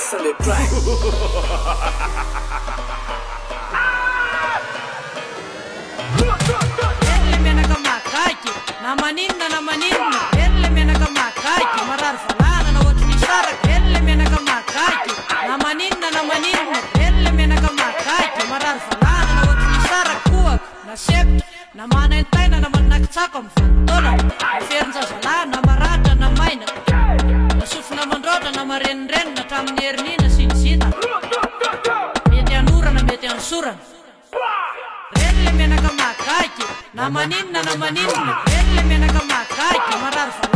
Listen the track. Elle menaka makaiky na maninna elle menaka makaiky marar falana na ohatry saraka elle menaka makaiky na maninna elle menaka makaiky marar falana na ohatry saraka koa na septra na manaintaina na manakitsako amy vanitolana ferintsazala na maratra na maina na sofina mandrotra na marenrenina hatramin'ny herinina sy ny zita mety anorana mety ansorana elle menaka makaiky na maninna elle menaka makaiky marar falana